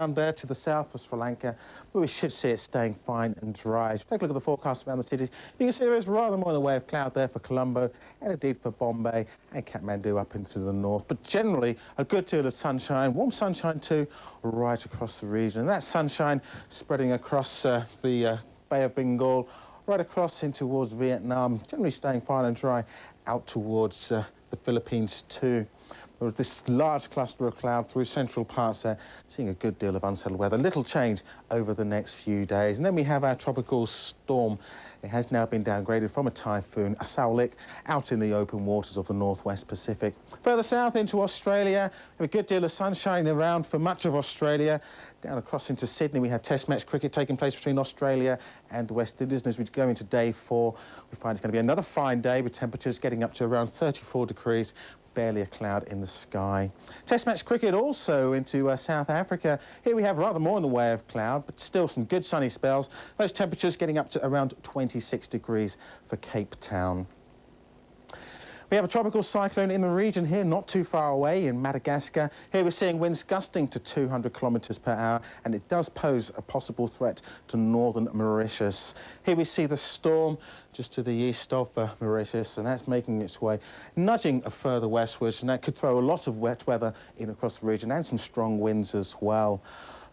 there to the south for Sri Lanka, but we should see it staying fine and dry. Take a look at the forecast around the cities. You can see there is rather more in the way of cloud there for Colombo and indeed for Bombay and Kathmandu up into the north. But generally, a good deal of sunshine, warm sunshine too, right across the region. And that sunshine spreading across the Bay of Bengal, right across in towards Vietnam, generally staying fine and dry out towards the Philippines too. With this large cluster of cloud through central parts there, seeing a good deal of unsettled weather. Little change over the next few days. And then we have our tropical storm. It has now been downgraded from a typhoon, a Saulik, out in the open waters of the northwest Pacific. Further south into Australia, we have a good deal of sunshine around for much of Australia. Down across into Sydney, we have Test match cricket taking place between Australia and the West Indies. And as we go into day 4, we find it's going to be another fine day with temperatures getting up to around 34 degrees. Barely a cloud in the sky. Test match cricket also into South Africa. Here we have rather more in the way of cloud, but still some good sunny spells. Those temperatures getting up to around 26 degrees for Cape Town. We have a tropical cyclone in the region here, not too far away in Madagascar. Here we're seeing winds gusting to 200 kilometres per hour, and it does pose a possible threat to northern Mauritius. Here we see the storm just to the east of Mauritius, and that's making its way, nudging further westwards, and that could throw a lot of wet weather in across the region and some strong winds as well.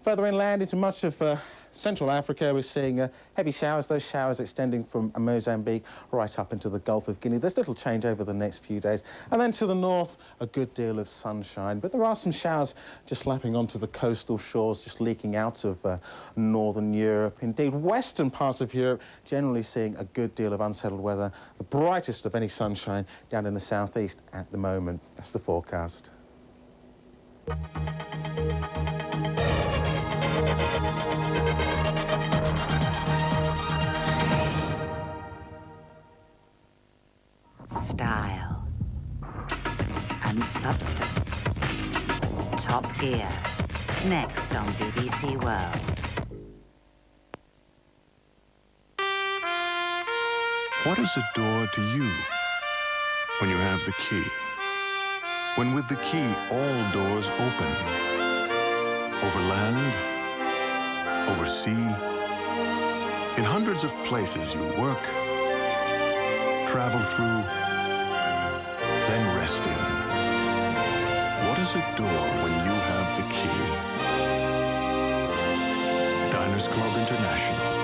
Further inland into much of Central Africa, we're seeing heavy showers, those showers extending from Mozambique right up into the Gulf of Guinea. There's little change over the next few days. And then to the north, a good deal of sunshine. But there are some showers just lapping onto the coastal shores, just leaking out of northern Europe. Indeed, western parts of Europe generally seeing a good deal of unsettled weather. The brightest of any sunshine down in the southeast at the moment. That's the forecast. Style and substance. Top Gear. Next on BBC World. What is a door to you when you have the key? When with the key all doors open. Over land, over sea, in hundreds of places you work, travel through, then rest in. What is a door when you have the key? Diners Club International.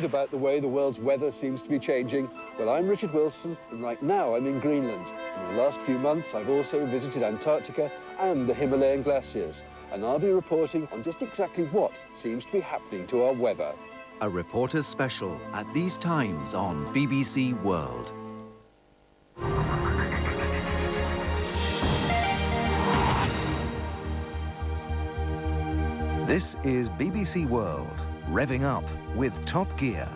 About the way the world's weather seems to be changing? Well, I'm Richard Wilson, and right now I'm in Greenland. In the last few months, I've also visited Antarctica and the Himalayan glaciers, and I'll be reporting on just exactly what seems to be happening to our weather. A reporter's special at these times on BBC World. This is BBC World, revving up with Top Gear.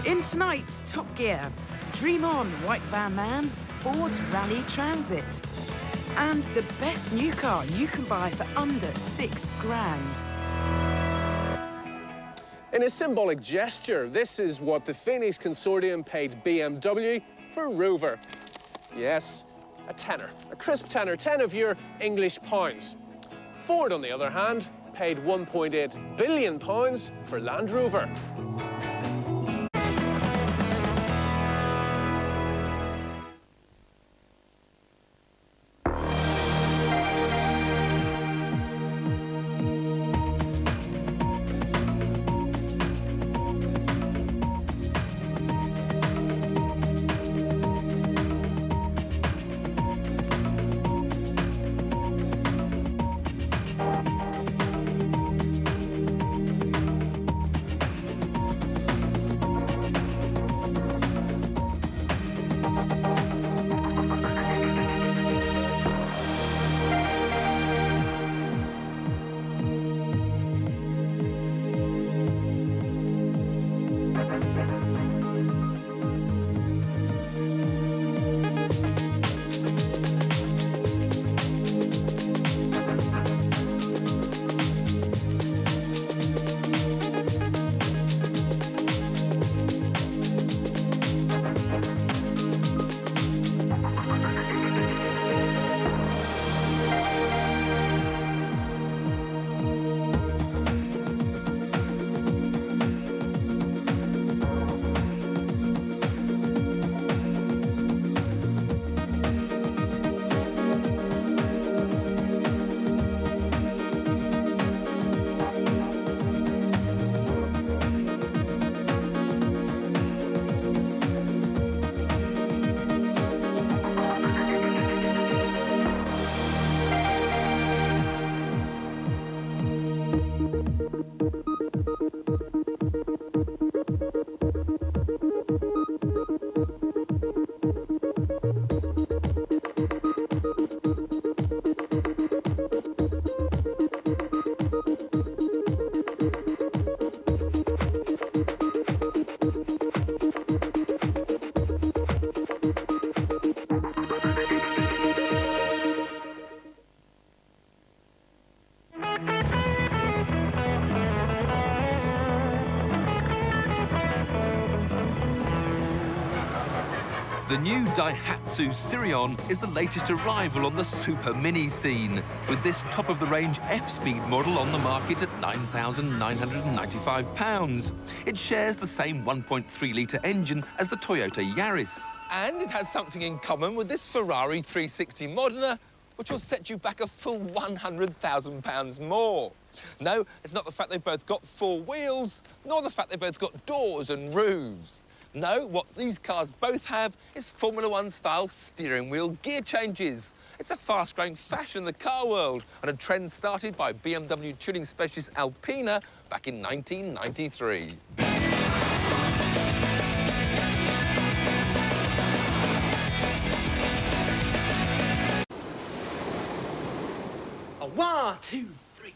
In tonight's Top Gear, dream on, White Van Man, Ford's Rally Transit. And the best new car you can buy for under £6,000. In a symbolic gesture, this is what the Phoenix Consortium paid BMW for Rover. Yes, a tenner, a crisp tenner, 10 of your English pounds. Ford, on the other hand, paid £1.8 billion for Land Rover. The new Daihatsu Sirion is the latest arrival on the super mini scene, with this top-of-the-range F-Speed model on the market at £9,995. It shares the same 1.3-litre engine as the Toyota Yaris. And it has something in common with this Ferrari 360 Modena, which will set you back a full £100,000 more. No, it's not the fact they've both got four wheels, nor the fact they've both got doors and roofs. No, what these cars both have is Formula One-style steering wheel gear changes. It's a fast-growing fashion in the car world and a trend started by BMW tuning specialist Alpina back in 1993. One, two, three.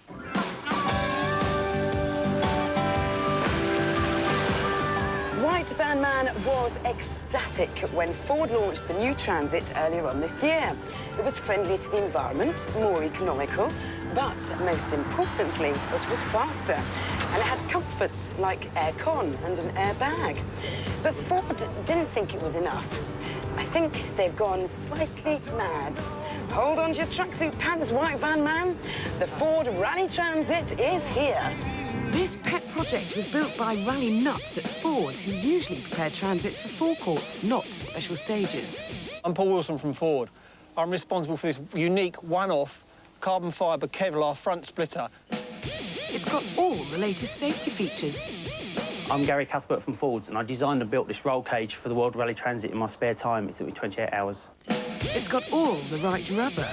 White Van Man was ecstatic when Ford launched the new Transit earlier on this year. It was friendly to the environment, more economical, but most importantly, it was faster. And it had comforts like aircon and an airbag. But Ford didn't think it was enough. I think they've gone slightly mad. Hold on to your tracksuit pants, White Van Man. The Ford Rally Transit is here. This pet project was built by rally nuts at Ford, who usually prepare transits for forecourts, not special stages. I'm Paul Wilson from Ford. I'm responsible for this unique one-off carbon fibre Kevlar front splitter. It's got all the latest safety features. I'm Gary Cuthbert from Ford, and I designed and built this roll cage for the World Rally Transit in my spare time. It took me 28 hours. It's got all the right rubber.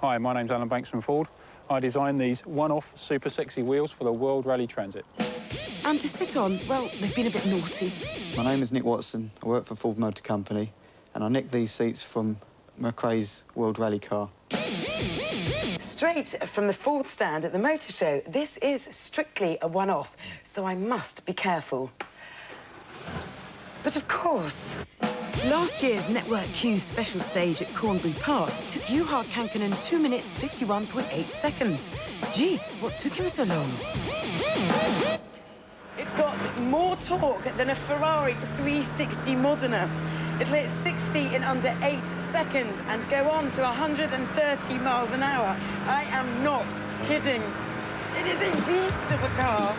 Hi, my name's Alan Banks from Ford. I designed these one-off super sexy wheels for the World Rally Transit. And to sit on, well, they've been a bit naughty. My name is Nick Watson. I work for Ford Motor Company, and I nicked these seats from McRae's World Rally car. Straight from the Ford stand at the motor show, this is strictly a one-off, so I must be careful. But of course, last year's Network Q special stage at Cornbury Park took Juha Kankkunen 2 minutes 51.8 seconds. Jeez, what took him so long? It's got more torque than a Ferrari 360 Modena. It'll hit 60 in under 8 seconds and go on to 130 miles an hour. I am not kidding. It is a beast of a car.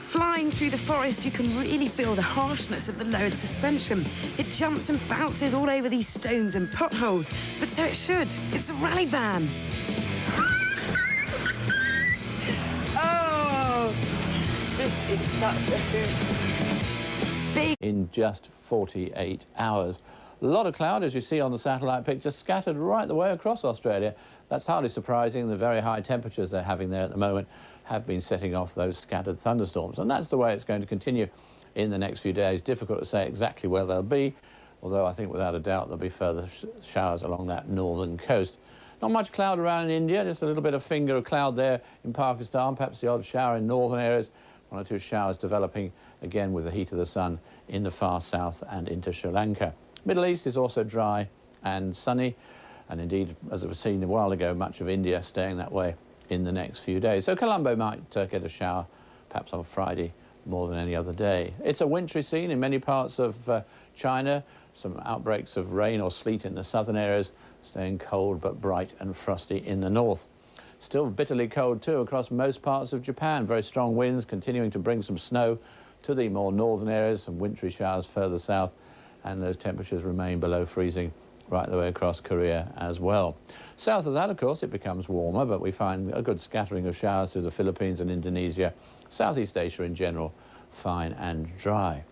Flying through the forest, you can really feel the harshness of the lowered suspension. It jumps and bounces all over these stones and potholes, but so it should. It's a rally van. Oh, this is such a hoot. Big. In just 48 hours. A lot of cloud, as you see on the satellite picture, scattered right the way across Australia. That's hardly surprising. The very high temperatures they're having there at the moment have been setting off those scattered thunderstorms. And that's the way it's going to continue in the next few days. Difficult to say exactly where they'll be, although I think without a doubt there'll be further showers along that northern coast. Not much cloud around in India, just a little bit of finger of cloud there in Pakistan, perhaps the odd shower in northern areas, 1 or 2 showers developing again with the heat of the sun in the far south and into Sri Lanka. Middle East is also dry and sunny, and indeed, as it was seen a while ago, much of India staying that way in the next few days. So Colombo might get a shower, perhaps on Friday, more than any other day. It's a wintry scene in many parts of China, some outbreaks of rain or sleet in the southern areas, staying cold but bright and frosty in the north. Still bitterly cold too across most parts of Japan. Very strong winds continuing to bring some snow to the more northern areas, some wintry showers further south, and those temperatures remain below freezing right the way across Korea as well. South of that, of course, it becomes warmer, but we find a good scattering of showers through the Philippines and Indonesia. Southeast Asia in general, fine and dry.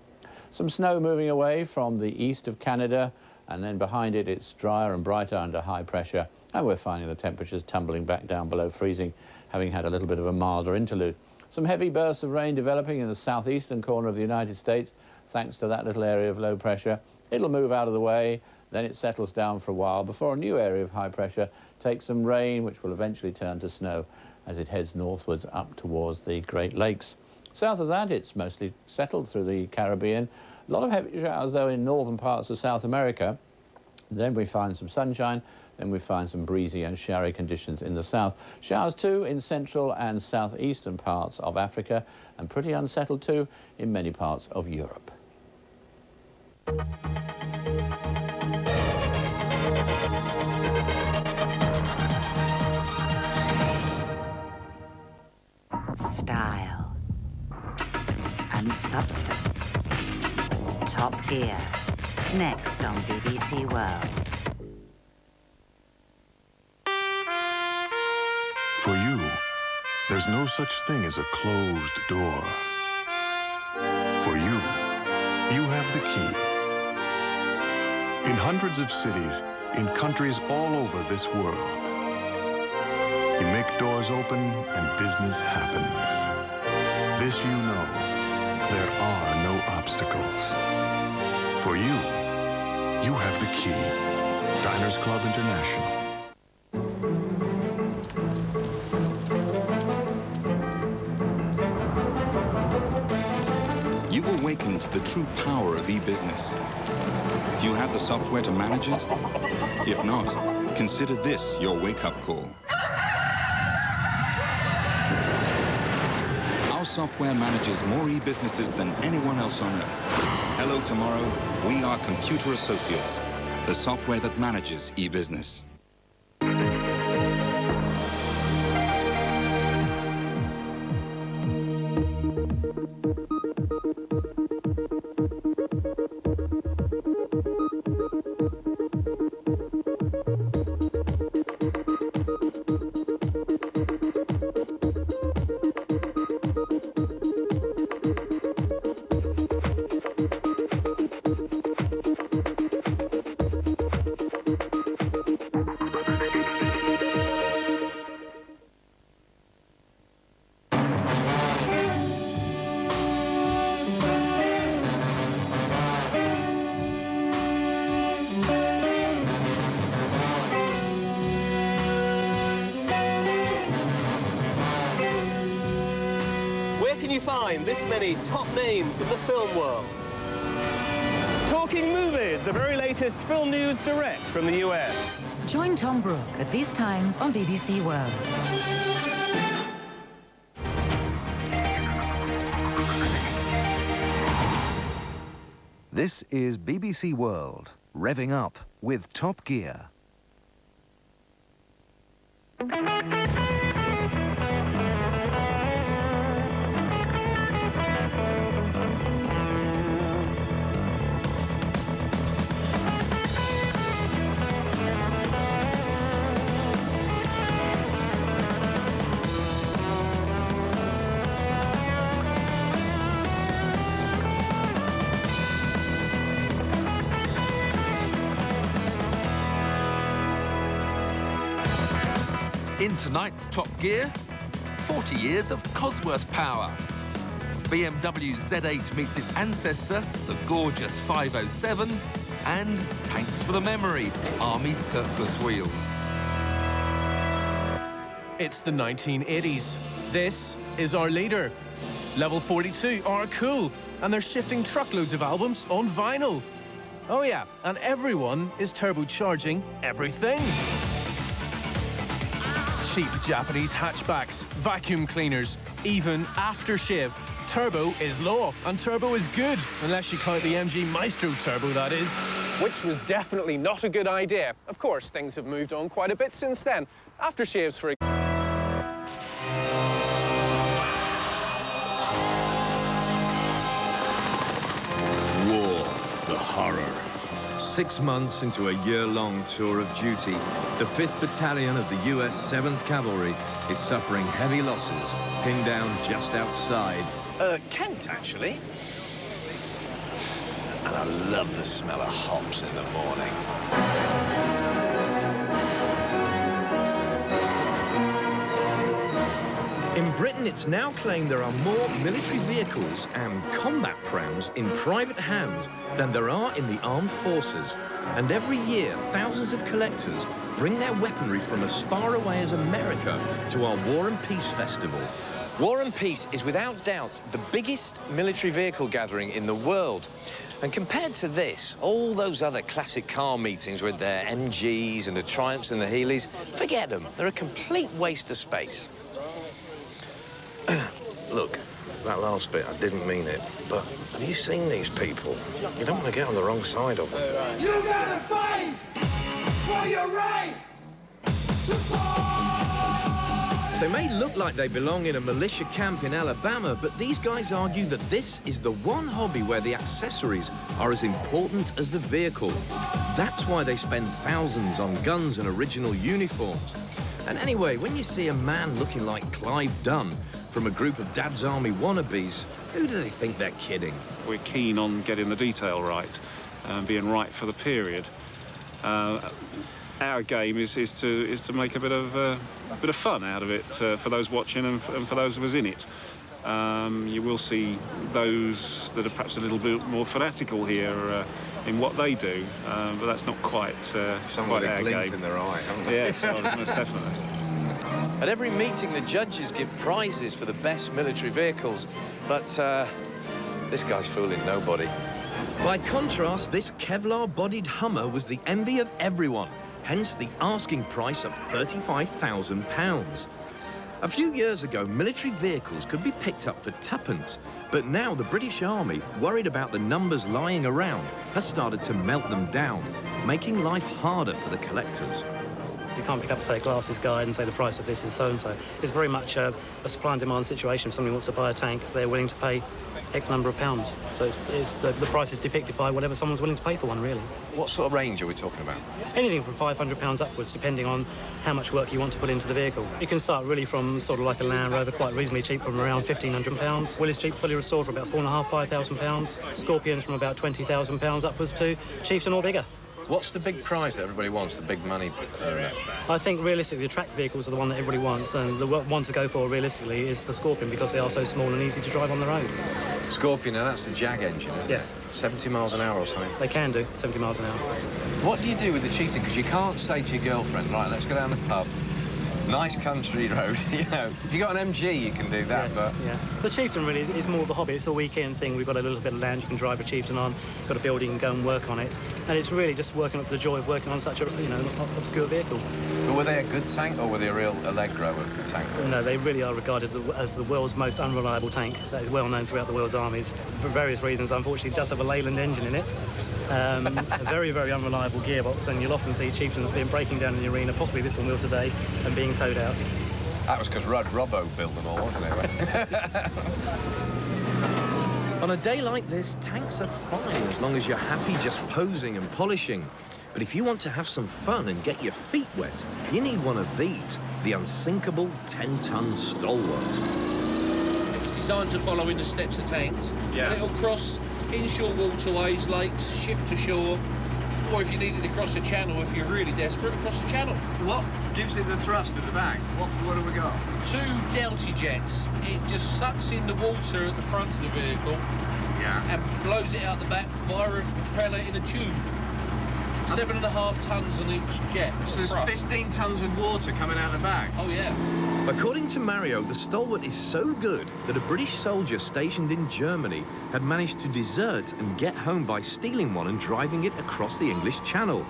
Some snow moving away from the east of Canada, and then behind it, it's drier and brighter under high pressure, and we're finding the temperatures tumbling back down below freezing, having had a little bit of a milder interlude. Some heavy bursts of rain developing in the southeastern corner of the United States, thanks to that little area of low pressure. It'll move out of the way, then it settles down for a while before a new area of high pressure takes some rain, which will eventually turn to snow as it heads northwards up towards the Great Lakes. South of that, it's mostly settled through the Caribbean. A lot of heavy showers, though, in northern parts of South America. Then we find some sunshine, then we find some breezy and showery conditions in the south. Showers, too, in central and southeastern parts of Africa, and pretty unsettled, too, in many parts of Europe. Style and substance. Top Gear. Next on BBC World. For you, there's no such thing as a closed door. For you, you have the key. In hundreds of cities, in countries all over this world, you make doors open and business happens. This you know, there are no obstacles. For you, you have the key. Diners Club International. You've awakened the true power of e-business. Do you have the software to manage it? If not, consider this your wake-up call. Our software manages more e-businesses than anyone else on Earth. Hello Tomorrow, we are Computer Associates, the software that manages e-business. find this many top names in the film world? Talking Movies, the very latest film news direct from the US. Join Tom Brooke at these times on BBC World. This is BBC World, revving up with Top Gear. In tonight's Top Gear, 40 years of Cosworth power. BMW Z8 meets its ancestor, the gorgeous 507, and tanks for the memory, Army surplus wheels. It's the 1980s. This is our leader. Level 42 are cool, and they're shifting truckloads of albums on vinyl. Oh yeah, and everyone is turbocharging everything. Cheap Japanese hatchbacks, vacuum cleaners, even aftershave. Turbo is law, and turbo is good, unless you count the MG Maestro Turbo, that is. Which was definitely not a good idea. Of course, things have moved on quite a bit since then. Aftershaves, for example. War, the horror. 6 months into a year-long tour of duty, the 5th Battalion of the US 7th Cavalry is suffering heavy losses, pinned down just outside. Kent, actually. And I love the smell of hops in the morning. In Britain, it's now claimed there are more military vehicles and combat prams in private hands than there are in the armed forces. And every year, thousands of collectors bring their weaponry from as far away as America to our War and Peace Festival. War and Peace is without doubt the biggest military vehicle gathering in the world. And compared to this, all those other classic car meetings with their MGs and the Triumphs and the Healeys, forget them. They're a complete waste of space. Look, that last bit, I didn't mean it, but have you seen these people? You don't want to get on the wrong side of them. You gotta fight for your right to fight! They may look like they belong in a militia camp in Alabama, but these guys argue that this is the one hobby where the accessories are as important as the vehicle. That's why they spend thousands on guns and original uniforms. And anyway, when you see a man looking like Clive Dunn from a group of Dad's Army wannabes, who do they think they're kidding? We're keen on getting the detail right, being right for the period. Our game is to make a bit of fun out of it for those watching and for those of us in it. You will see those that are perhaps a little bit more fanatical here in what they do, but that's not quite Someone with a glint game. in their eye, haven't they? Yes, most definitely. At every meeting, the judges give prizes for the best military vehicles, but this guy's fooling nobody. By contrast, this Kevlar-bodied Hummer was the envy of everyone, hence the asking price of £35,000. A few years ago, military vehicles could be picked up for tuppence, but now the British Army, worried about the numbers lying around, has started to melt them down, making life harder for the collectors. You can't pick up, say, a glasses guide and say the price of this is so-and-so. It's very much a supply and demand situation. If somebody wants to buy a tank, they're willing to pay X number of pounds. So the price is depicted by whatever someone's willing to pay for one, really. What sort of range are we talking about? Anything from £500 upwards, depending on how much work you want to put into the vehicle. You can start really from sort of like a Land Rover, quite reasonably cheap, from around £1,500. Willys Jeep, fully restored, for about £4,500, £5,000. Scorpions from about £20,000 upwards to Chieftain or bigger. What's the big prize that everybody wants, the big money area? I think realistically the track vehicles are the one that everybody wants, and the one to go for realistically is the Scorpion, because they are so small and easy to drive on the road. Scorpion, now that's the Jag engine, isn't Yes. it? 70 miles an hour or something? They can do 70 miles an hour. What do you do with the cheating? Because you can't say to your girlfriend, right, let's go down the pub, Nice country road, you know. If you've got an MG, you can do that, Yes, but... yeah. The Chieftain really is more of a hobby. It's a weekend thing. We've got a little bit of land you can drive a Chieftain on. Got a building, you can go and work on it. And it's really just working up for the joy of working on such a, you know, obscure vehicle. But were they a good tank, or were they a real Allegro of the tank? No, they really are regarded as the world's most unreliable tank. That is well known throughout the world's armies. For various reasons, unfortunately, it does have a Leyland engine in it. A very, very unreliable gearbox, and you'll often see Chieftains being breaking down in the arena, possibly this one will today, and being towed out. That was because Rudd Robbo built them all, wasn't it? On a day like this, tanks are fine as long as you're happy just posing and polishing. But if you want to have some fun and get your feet wet, you need one of these, the unsinkable 10-ton Stalwart. It's designed to follow in the steps of tanks, Yeah. and it'll cross inshore waterways, lakes, ship to shore, or if you needed to cross a channel, if you're really desperate, across the channel. What gives it the thrust at the back? What have we got? 2 Delta jets. It just sucks in the water at the front of the vehicle, and blows it out the back via a propeller in a tube. 7.5 tons on each jet. So there's 15 tons of water coming out the back? Oh, yeah. According to Mario, the Stalwart is so good that a British soldier stationed in Germany had managed to desert and get home by stealing one and driving it across the English Channel.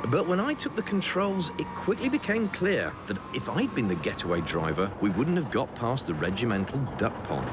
But when I took the controls, it quickly became clear that if I'd been the getaway driver, we wouldn't have got past the regimental duck pond.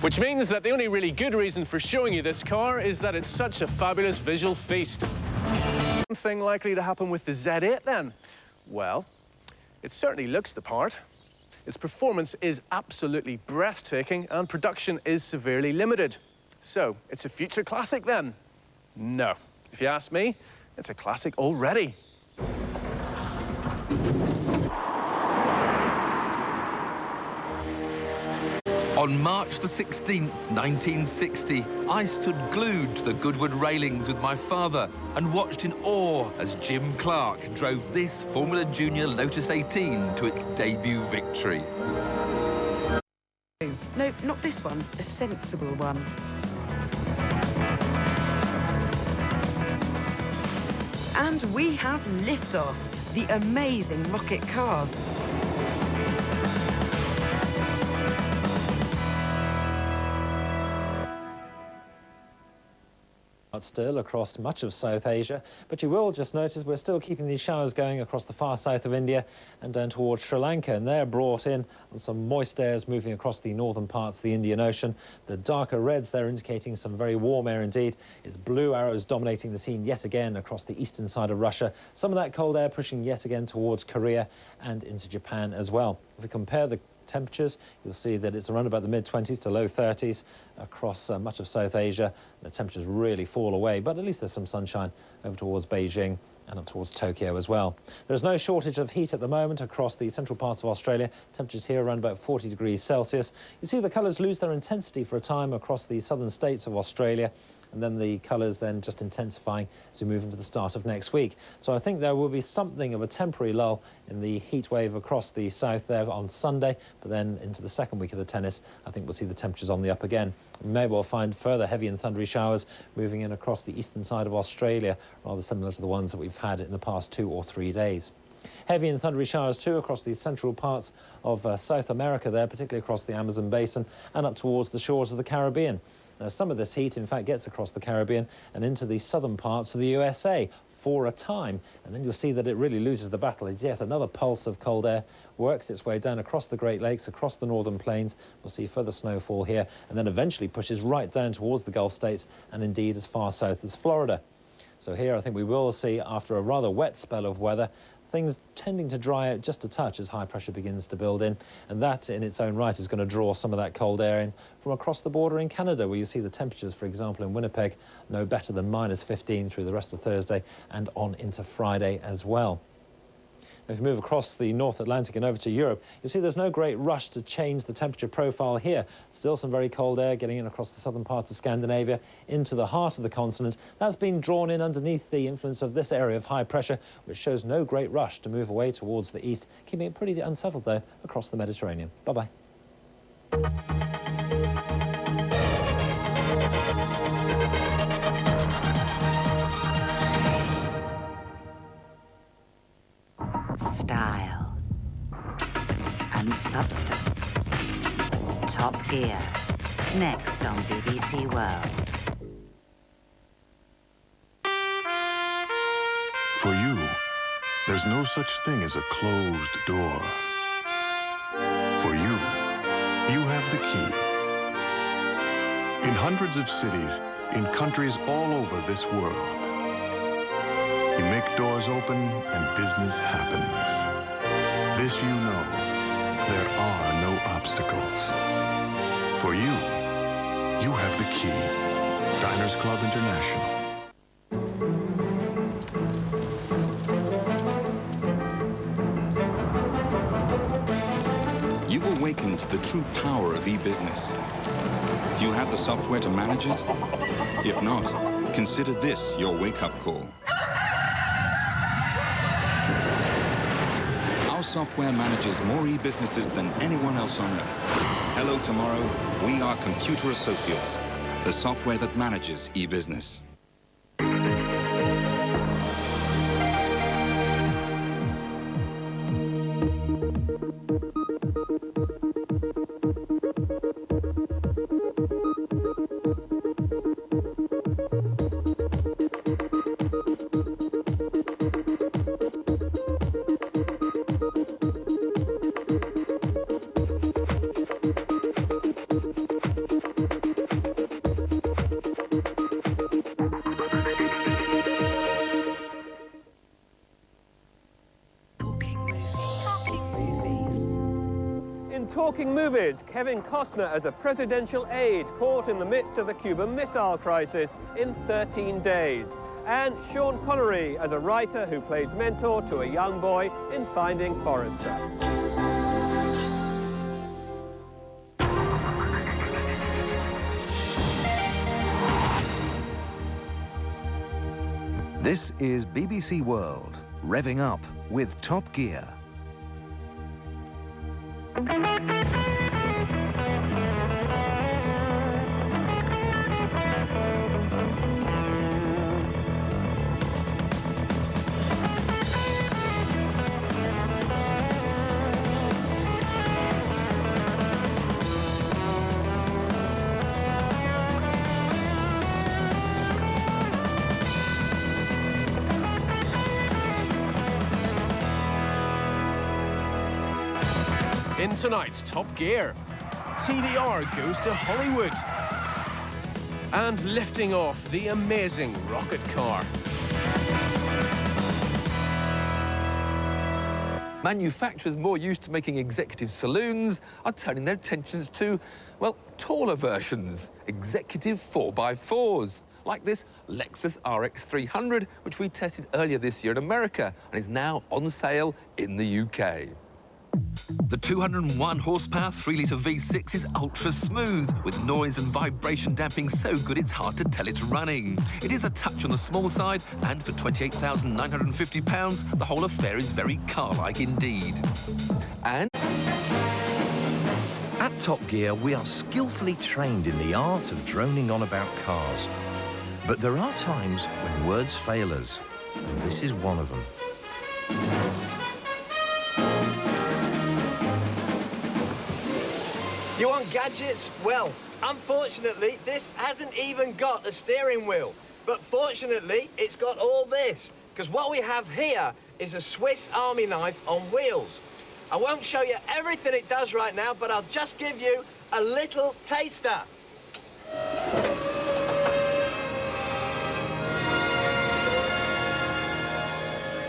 Which means that the only really good reason for showing you this car is that it's such a fabulous visual feast. Something likely to happen with the Z8 then? Well, it certainly looks the part. Its performance is absolutely breathtaking and production is severely limited. So, it's a future classic then? No. If you ask me, it's a classic already. On March the 16th, 1960, I stood glued to the Goodwood railings with my father and watched in awe as Jim Clark drove this Formula Junior Lotus 18 to its debut victory. No, not this one. A sensible one. And we have liftoff, the amazing rocket car. Still across much of South Asia, but you will just notice we're still keeping these showers going across the far south of India and down towards Sri Lanka, and they're brought in on some moist airs moving across the northern parts of the Indian Ocean. The darker reds there indicating some very warm air indeed. It's blue arrows dominating the scene yet again across the eastern side of Russia. Some of that cold air pushing yet again towards Korea and into Japan as well. If we compare the temperatures, you'll see that it's around about the mid-20s to low 30s across much of South Asia. The temperatures really fall away, but at least there's some sunshine over towards Beijing and up towards Tokyo as well. There's no shortage of heat at the moment across the central parts of Australia. Temperatures here around about 40 degrees Celsius. You see the colours lose their intensity for a time across the southern states of Australia, and then the colours then just intensifying as we move into the start of next week. So I think there will be something of a temporary lull in the heat wave across the south there on Sunday, but then into the second week of the tennis, I think we'll see the temperatures on the up again. We may well find further heavy and thundery showers moving in across the eastern side of Australia, rather similar to the ones that we've had in the past 2 or 3 days. Heavy and thundery showers too across the central parts of South America there, particularly across the Amazon basin and up towards the shores of the Caribbean. Now, some of this heat, in fact, gets across the Caribbean and into the southern parts of the USA for a time, and then you'll see that it really loses the battle as yet another pulse of cold air works its way down across the Great Lakes, across the northern plains. We'll see further snowfall here, and then eventually pushes right down towards the Gulf states and indeed as far south as Florida. So here I think we will see, after a rather wet spell of weather, things tending to dry out just a touch as high pressure begins to build in, and that in its own right is going to draw some of that cold air in from across the border in Canada, where you see the temperatures, for example, in Winnipeg no better than -15 through the rest of Thursday and on into Friday as well. If you move across the North Atlantic and over to Europe, you'll see there's no great rush to change the temperature profile here. Still some very cold air getting in across the southern parts of Scandinavia into the heart of the continent. That's been drawn in underneath the influence of this area of high pressure, which shows no great rush to move away towards the east, keeping it pretty unsettled, though, across the Mediterranean. Bye-bye. Style and substance. Top Gear, next on BBC World. For you, there's no such thing as a closed door. For you, you have the key. In hundreds of cities, in countries all over this world, you make doors open and business happens. This you know, there are no obstacles. For you, you have the key. Diners Club International. You've awakened the true power of e-business. Do you have the software to manage it? If not, consider this your wake-up call. Our software manages more e-businesses than anyone else on earth. Hello Tomorrow, we are Computer Associates, the software that manages e-business. Talking movies, Kevin Costner as a presidential aide caught in the midst of the Cuban Missile Crisis in 13 days. And Sean Connery as a writer who plays mentor to a young boy in Finding Forrester. This is BBC World, revving up with Top Gear. In tonight's Top Gear, TVR goes to Hollywood. And lifting off the amazing rocket car. Manufacturers more used to making executive saloons are turning their attentions to, well, taller versions, executive 4x4s, like this Lexus RX 300, which we tested earlier this year in America and is now on sale in the UK. The 201 horsepower 3-litre V6 is ultra smooth, with noise and vibration damping so good it's hard to tell it's running. It is a touch on the small side, and for £28,950, the whole affair is very car-like indeed. And at Top Gear, we are skillfully trained in the art of droning on about cars. But there are times when words fail us, and this is one of them. You want gadgets? Well, unfortunately, this hasn't even got a steering wheel. But fortunately, it's got all this, because what we have here is a Swiss Army knife on wheels. I won't show you everything it does right now, but I'll just give you a little taster.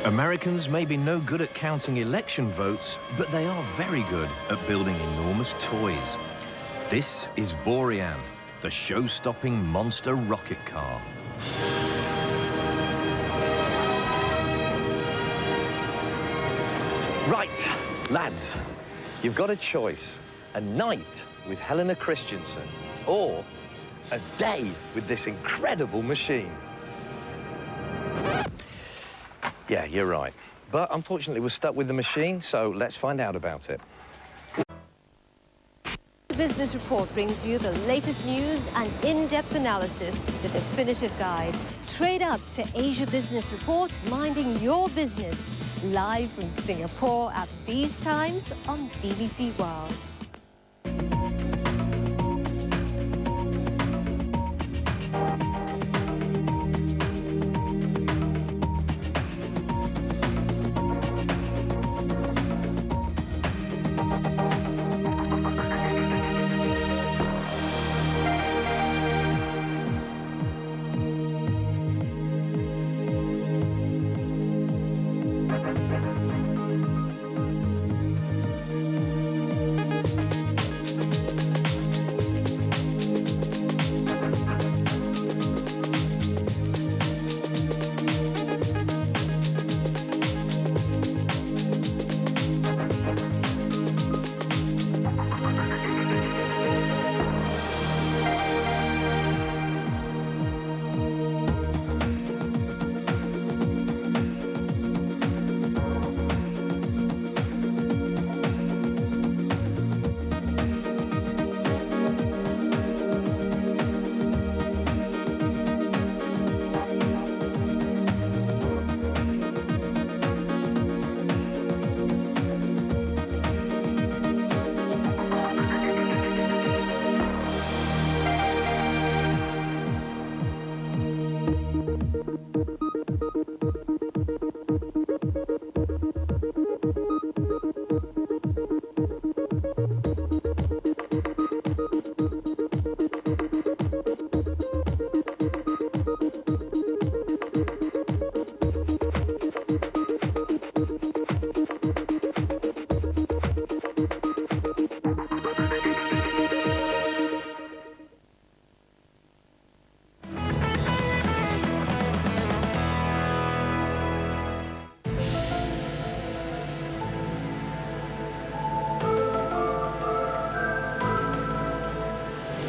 Americans may be no good at counting election votes, but they are very good at building enormous toys. This is Vorian, the show-stopping monster rocket car. Right, lads, you've got a choice. A night with Helena Christensen, or a day with this incredible machine. Yeah, you're right. But unfortunately, we're stuck with the machine, so let's find out about it. The Business Report brings you the latest news and in-depth analysis, the definitive guide. Trade up to Asia Business Report, minding your business. Live from Singapore at these times on BBC World.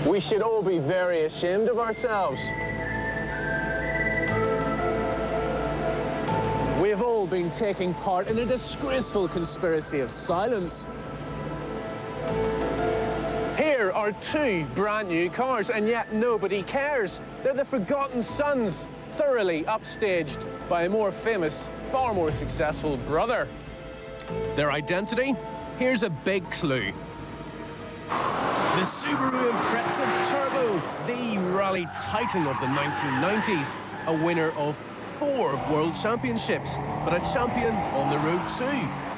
We should all be very ashamed of ourselves. We've all been taking part in a disgraceful conspiracy of silence. Here are two brand new cars, and yet nobody cares. They're the forgotten sons, thoroughly upstaged by a more famous, far more successful brother. Their identity? Here's a big clue. The Subaru Impreza Turbo, the rally titan of the 1990s, a winner of 4 World Championships, but a champion on the road too.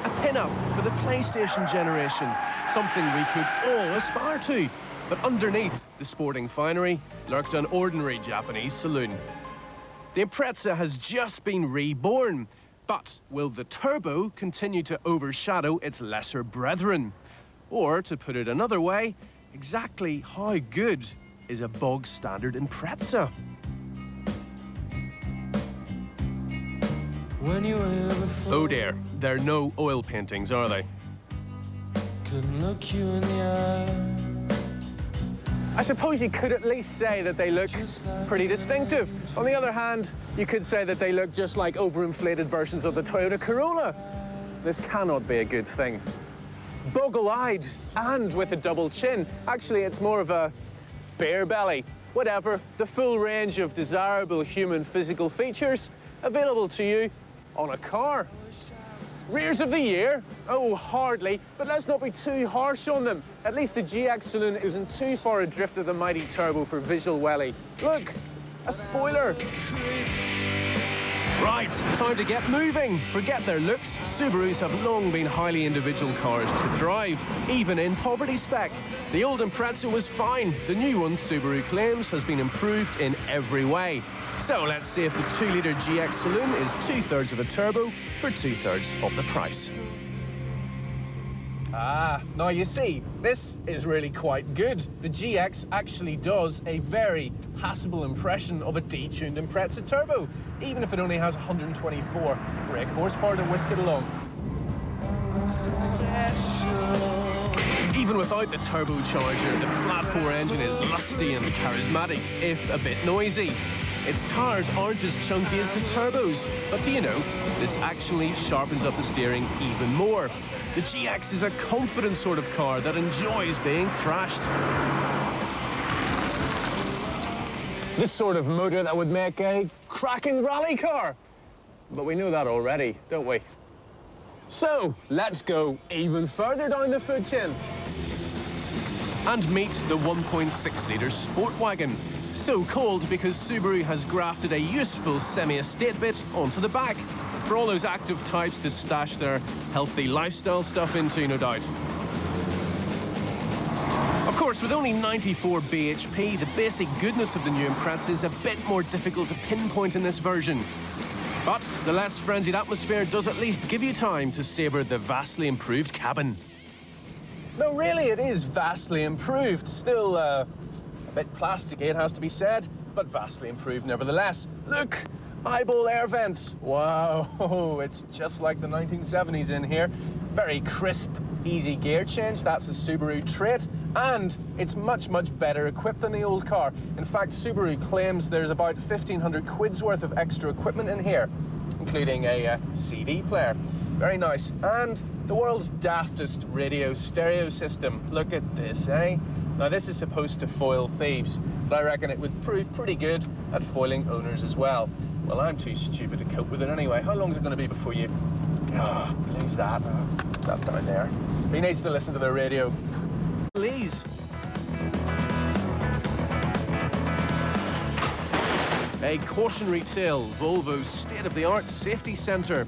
A pin-up for the PlayStation generation, something we could all aspire to. But underneath the sporting finery lurked an ordinary Japanese saloon. The Impreza has just been reborn, but will the Turbo continue to overshadow its lesser brethren? Or, to put it another way, exactly how good is a bog-standard Impreza? Oh dear, there are no oil paintings, are they? Couldn't look you in the eye. I suppose you could at least say that they look pretty distinctive. On the other hand, you could say that they look just like overinflated versions of the Toyota Corolla. This cannot be a good thing. Boggle-eyed and with a double chin. Actually, it's more of a bear belly. Whatever, the full range of desirable human physical features available to you on a car. Rears of the year? Oh, hardly, but let's not be too harsh on them. At least the GX Saloon isn't too far adrift of the mighty Turbo for visual welly. Look, a spoiler. Right, time to get moving. Forget their looks. Subarus have long been highly individual cars to drive, even in poverty spec. The old Impreza was fine. The new one, Subaru claims, has been improved in every way. So let's see if the 2-litre GX Saloon is 2/3 of a turbo for 2/3 of the price. Ah, now you see, this is really quite good. The GX actually does a very passable impression of a detuned Impreza turbo, even if it only has 124 brake horsepower to whisk it along. Even without the turbocharger, the flat-4 engine is lusty and charismatic, if a bit noisy. Its tires aren't as chunky as the turbos, but do you know, this actually sharpens up the steering even more. The GX is a confident sort of car that enjoys being thrashed. This sort of motor that would make a cracking rally car. But we know that already, don't we? So, let's go even further down the food chain and meet the 1.6-litre sport wagon. So called because Subaru has grafted a useful semi-estate bit onto the back for all those active types to stash their healthy lifestyle stuff into, no doubt. Of course, with only 94 bhp, the basic goodness of the new Impreza is a bit more difficult to pinpoint in this version. But the less frenzied atmosphere does at least give you time to savour the vastly improved cabin. No, really, it is vastly improved. Still, a bit plasticky, it has to be said, but vastly improved nevertheless. Look, eyeball air vents. Wow, it's just like the 1970s in here. Very crisp, easy gear change. That's a Subaru trait, and it's much, much better equipped than the old car. In fact, Subaru claims there's about 1,500 quid's worth of extra equipment in here, including a CD player. Very nice. And the world's daftest radio stereo system. Look at this, eh? Now, this is supposed to foil thieves, but I reckon it would prove pretty good at foiling owners as well. Well, I'm too stupid to cope with it anyway. How long is it going to be before you... Oh, lose that. That down there. He needs to listen to the radio. Please. A cautionary tale, Volvo's state-of-the-art safety centre.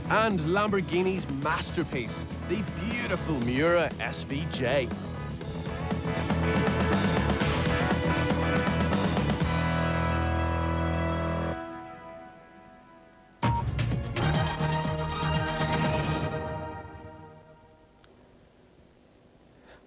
And Lamborghini's masterpiece, the beautiful Miura SVJ.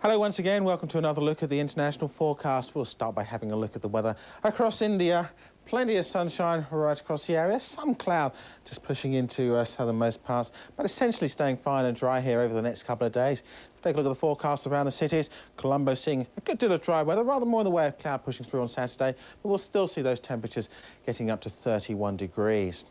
Hello once again, welcome to another look at the international forecast. We'll start by having a look at the weather across India. Plenty of sunshine right across the area, some cloud just pushing into southernmost parts, but essentially staying fine and dry here over the next couple of days. Take a look at the forecast around the cities. Colombo seeing a good deal of dry weather, rather more in the way of cloud pushing through on Saturday, but we'll still see those temperatures getting up to 31 degrees.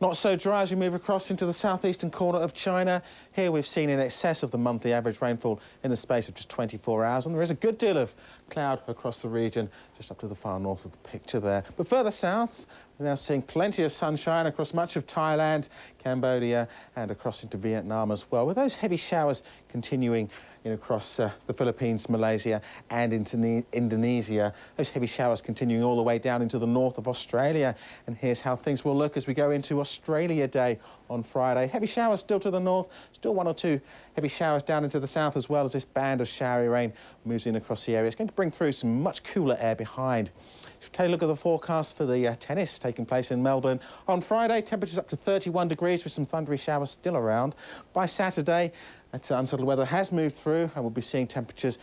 Not so dry as we move across into the southeastern corner of China. Here we've seen in excess of the monthly average rainfall in the space of just 24 hours, and there is a good deal of cloud across the region, just up to the far north of the picture there. But further south, we're now seeing plenty of sunshine across much of Thailand, Cambodia, and across into Vietnam as well, with those heavy showers continuing in across the Philippines, Malaysia and into Indonesia. Those heavy showers continuing all the way down into the north of Australia. And here's how things will look as we go into Australia Day on Friday. Heavy showers still to the north, still 1 or 2 heavy showers down into the south, as well as this band of showery rain moves in across the area. It's going to bring through some much cooler air behind. If you take a look at the forecast for the tennis taking place in Melbourne on Friday, temperatures up to 31 degrees with some thundery showers still around. By Saturday, that unsettled weather has moved through and we'll be seeing temperatures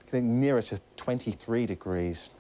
getting nearer to 23 degrees.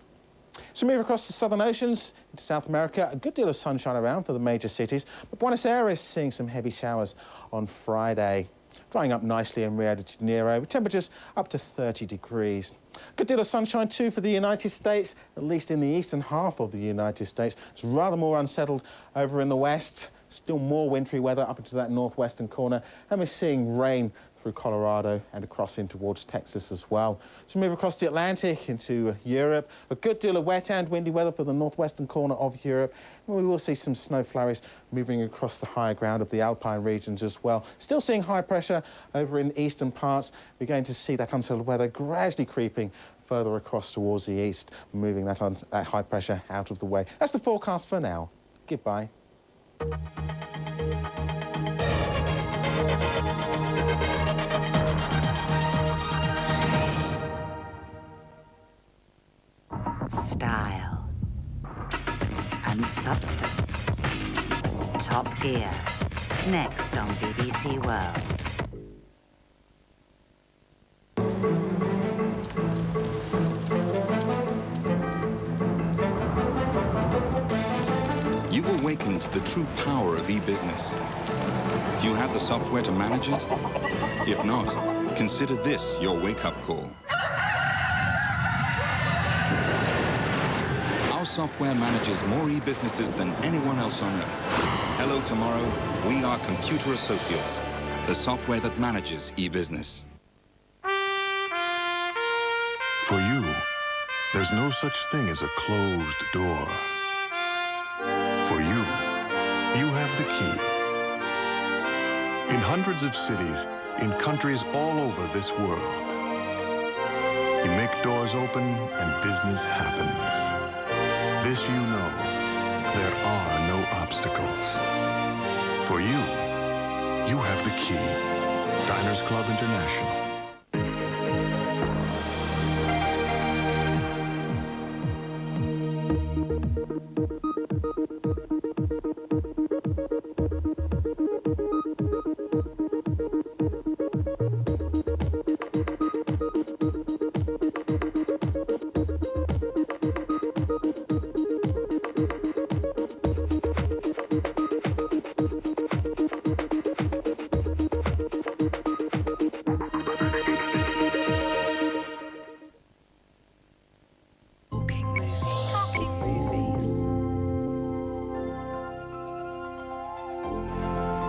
So move across the southern oceans into South America. A good deal of sunshine around for the major cities, but Buenos Aires seeing some heavy showers on Friday. Drying up nicely in Rio de Janeiro, with temperatures up to 30 degrees. Good deal of sunshine too for the United States, at least in the eastern half of the United States. It's rather more unsettled over in the west. Still more wintry weather up into that northwestern corner, and we're seeing rain through Colorado and across in towards Texas as well. So move across the Atlantic into Europe. A good deal of wet and windy weather for the northwestern corner of Europe. And we will see some snow flurries moving across the higher ground of the Alpine regions as well. Still seeing high pressure over in eastern parts. We're going to see that unsettled weather gradually creeping further across towards the east, moving that high pressure out of the way. That's the forecast for now. Goodbye. Style and substance. Top Gear. Next on BBC World. You've awakened to the true power of e-business. Do you have the software to manage it? If not, consider this your wake-up call. Our software manages more e-businesses than anyone else on Earth. Hello tomorrow, we are Computer Associates, the software that manages e-business. For you, there's no such thing as a closed door. For you, you have the key. In hundreds of cities, in countries all over this world, you make doors open and business happens. This you know, there are no obstacles. For you, you have the key. Diners Club International.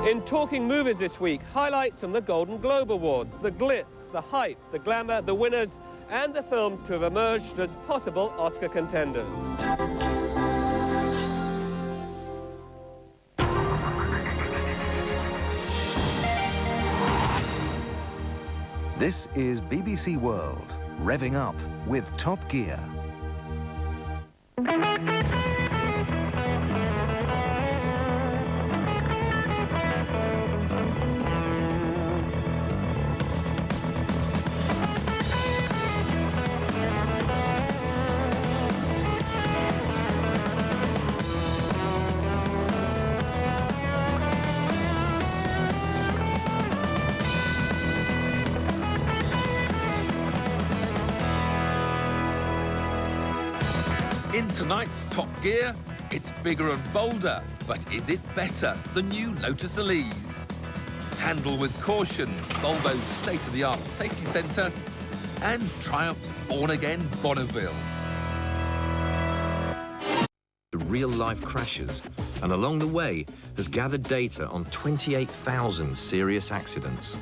In Talking Movies this week, highlights from the Golden Globe Awards, the glitz, the hype, the glamour, the winners, and the films to have emerged as possible Oscar contenders. This is BBC World, revving up with Top Gear. In tonight's Top Gear, it's bigger and bolder, but is it better? The new Lotus Elise. Handle with caution, Volvo's state-of-the-art safety centre, and Triumph's born-again Bonneville. Real-life crashes, and along the way has gathered data on 28,000 serious accidents.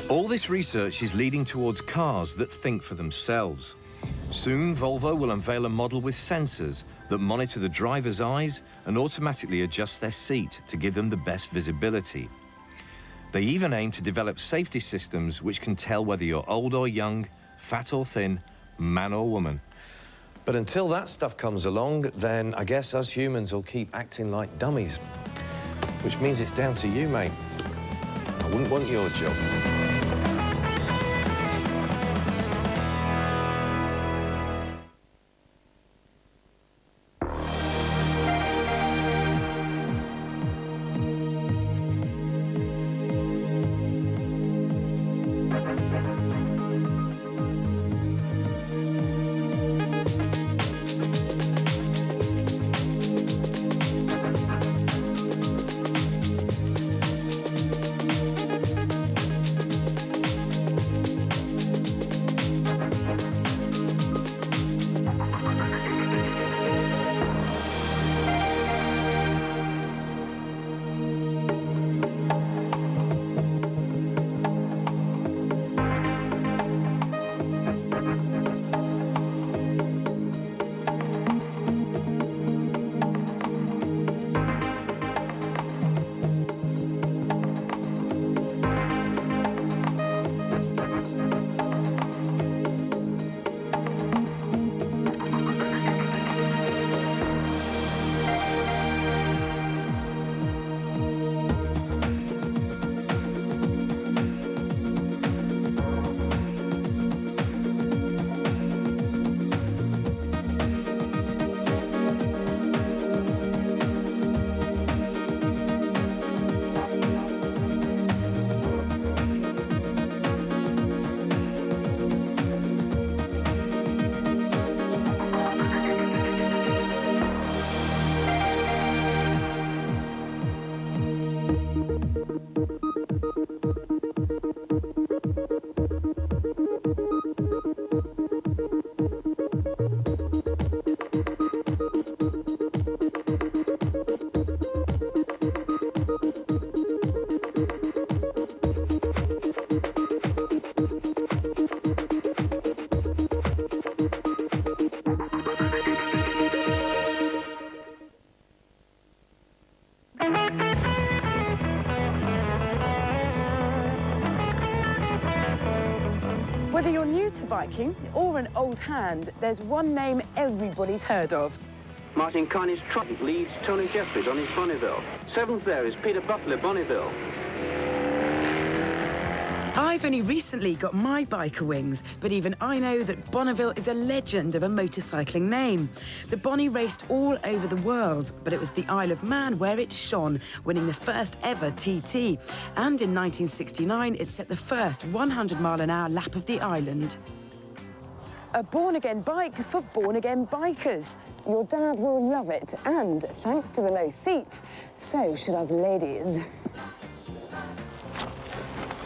All this research is leading towards cars that think for themselves. Soon, Volvo will unveil a model with sensors that monitor the driver's eyes and automatically adjust their seat to give them the best visibility. They even aim to develop safety systems which can tell whether you're old or young, fat or thin, man or woman. But until that stuff comes along, then I guess us humans will keep acting like dummies. Which means it's down to you, mate. I wouldn't want your job. Whether you're new to biking or an old hand, there's one name everybody's heard of. Martin Carney's Trident leads Tony Jeffries on his Bonneville. Seventh there is Peter Butler, Bonneville. I've only recently got my biker wings, but even I know that Bonneville is a legend of a motorcycling name. The Bonnie raced all over the world, but it was the Isle of Man where it shone, winning the first ever TT. And in 1969, it set the first 100-mile-an-hour lap of the island. A born-again bike for born-again bikers. Your dad will love it, and thanks to the low seat, so should us ladies.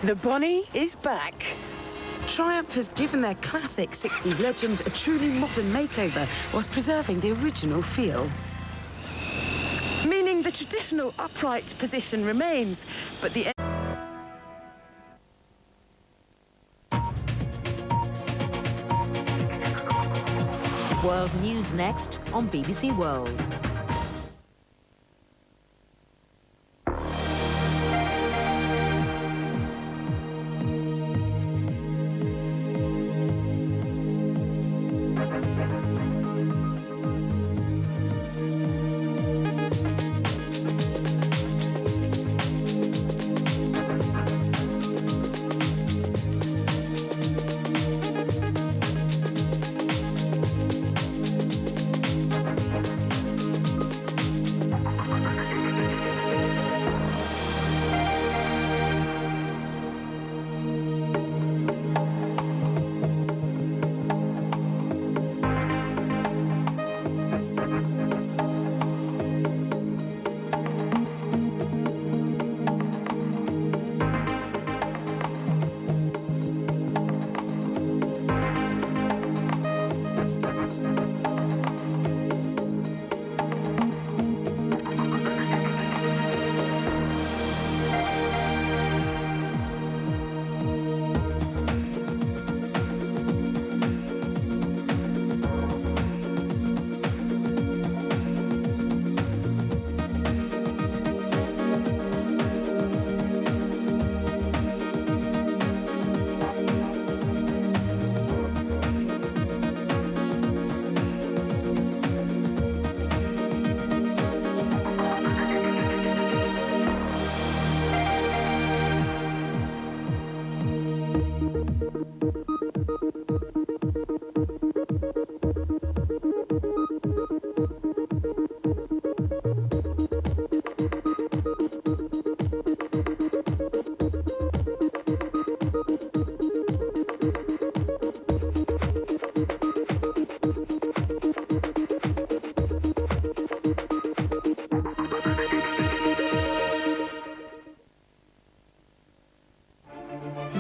The Bonnie is back. Triumph has given their classic 60s legend a truly modern makeover whilst preserving the original feel. Meaning the traditional upright position remains, but the... World News next on BBC World.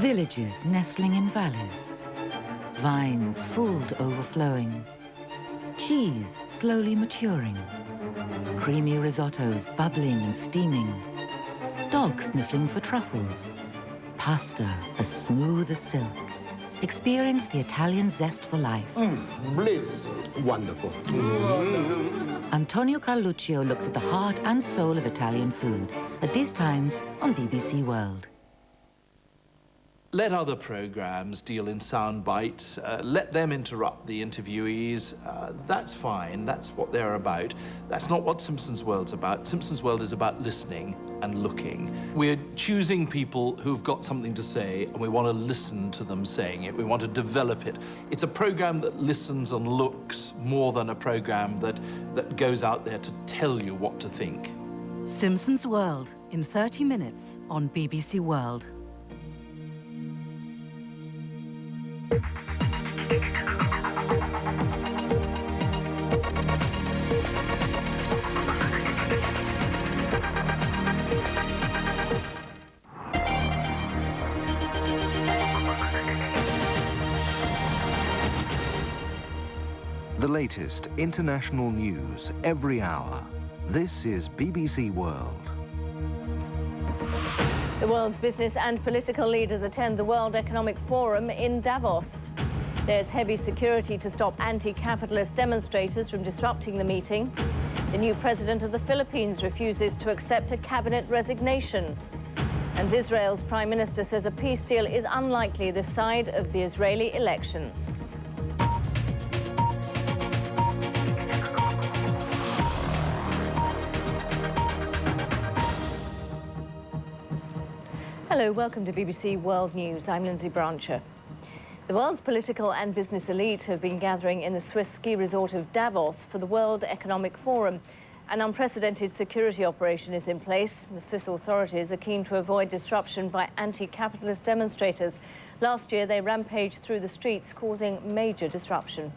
Villages nestling in valleys. Vines full to overflowing. Cheese slowly maturing. Creamy risottos bubbling and steaming. Dogs sniffling for truffles. Pasta as smooth as silk. Experience the Italian zest for life. Bliss. Wonderful. Antonio Carluccio looks at the heart and soul of Italian food, at these times on BBC World. Let other programmes deal in sound bites. Let them interrupt the interviewees. That's fine. That's what they're about. That's not what Simpsons World's about. Simpsons World is about listening and looking. We're choosing people who've got something to say, and we want to listen to them saying it. We want to develop it. It's a programme that listens and looks more than a programme that goes out there to tell you what to think. Simpsons World in 30 minutes on BBC World. The latest international news every hour. This is BBC World. The world's business and political leaders attend the World Economic Forum in Davos. There's heavy security to stop anti-capitalist demonstrators from disrupting the meeting. The new president of the Philippines refuses to accept a cabinet resignation. And Israel's prime minister says a peace deal is unlikely this side of the Israeli election. Hello, welcome to BBC World News. I'm Lindsay Brancher. The world's political and business elite have been gathering in the Swiss ski resort of Davos for the World Economic Forum. An unprecedented security operation is in place. The Swiss authorities are keen to avoid disruption by anti-capitalist demonstrators. Last year, they rampaged through the streets, causing major disruption.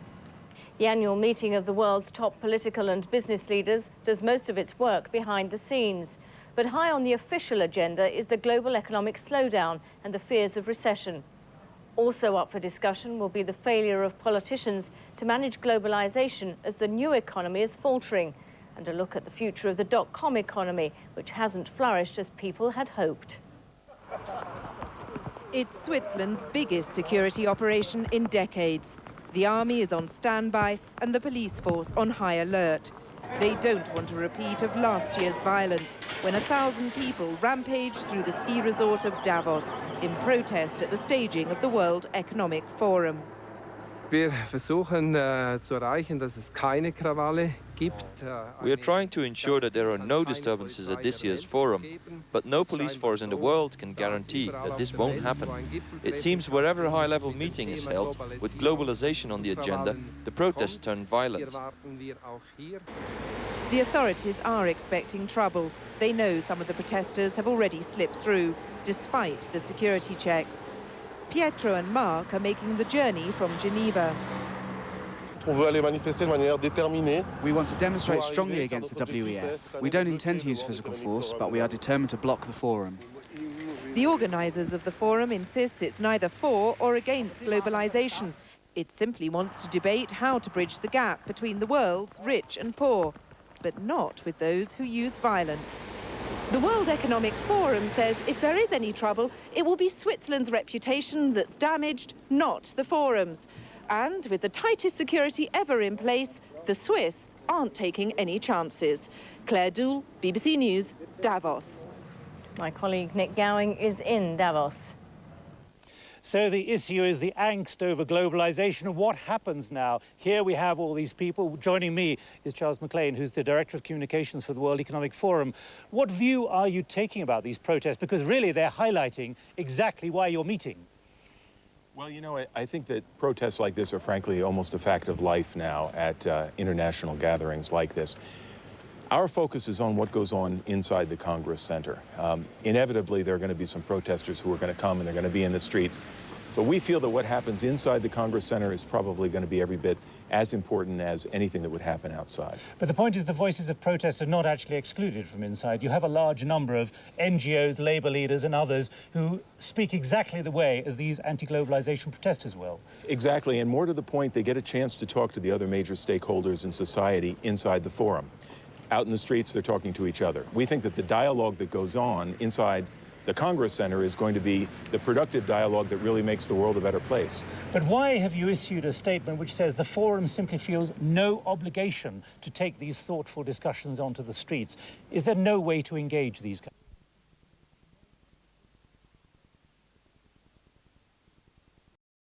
The annual meeting of the world's top political and business leaders does most of its work behind the scenes. But high on the official agenda is the global economic slowdown and the fears of recession. Also up for discussion will be the failure of politicians to manage globalization as the new economy is faltering, and a look at the future of the dot-com economy, which hasn't flourished as people had hoped. It's Switzerland's biggest security operation in decades. The army is on standby and the police force on high alert. They don't want a repeat of last year's violence, when 1,000 people rampaged through the ski resort of Davos in protest at the staging of the World Economic Forum. Wir versuchen zu erreichen, dass es keine Krawalle gibt. We are trying to ensure that there are no disturbances at this year's forum, but no police force in the world can guarantee that this won't happen. It seems wherever a high-level meeting is held, with globalization on the agenda, the protests turn violent. The authorities are expecting trouble. They know some of the protesters have already slipped through, despite the security checks. Pietro and Mark are making the journey from Geneva. We want to demonstrate strongly against the WEF. We don't intend to use physical force, but we are determined to block the forum. The organisers of the forum insist it's neither for or against globalisation. It simply wants to debate how to bridge the gap between the world's rich and poor, but not with those who use violence. The World Economic Forum says if there is any trouble, it will be Switzerland's reputation that's damaged, not the forum's. And with the tightest security ever in place, the Swiss aren't taking any chances. Claire Doul, BBC News, Davos. My colleague Nick Gowing is in Davos. So the issue is the angst over globalisation. What happens now? Here we have all these people. Joining me is Charles McLean, who's the Director of Communications for the World Economic Forum. What view are you taking about these protests? Because really they're highlighting exactly why you're meeting. Well, you know, I think that protests like this are frankly almost a fact of life now at international gatherings like this. Our focus is on what goes on inside the Congress Center. Inevitably, there are going to be some protesters who are going to come and they're going to be in the streets. But we feel that what happens inside the Congress Center is probably going to be every bit as important as anything that would happen outside. But the point is the voices of protest are not actually excluded from inside. You have a large number of NGOs, labour leaders and others who speak exactly the way as these anti-globalisation protesters will. Exactly, and more to the point, they get a chance to talk to the other major stakeholders in society inside the forum. Out in the streets, they're talking to each other. We think that the dialogue that goes on inside the Congress Center is going to be the productive dialogue that really makes the world a better place. But why have you issued a statement which says the forum simply feels no obligation to take these thoughtful discussions onto the streets? Is there no way to engage these guys?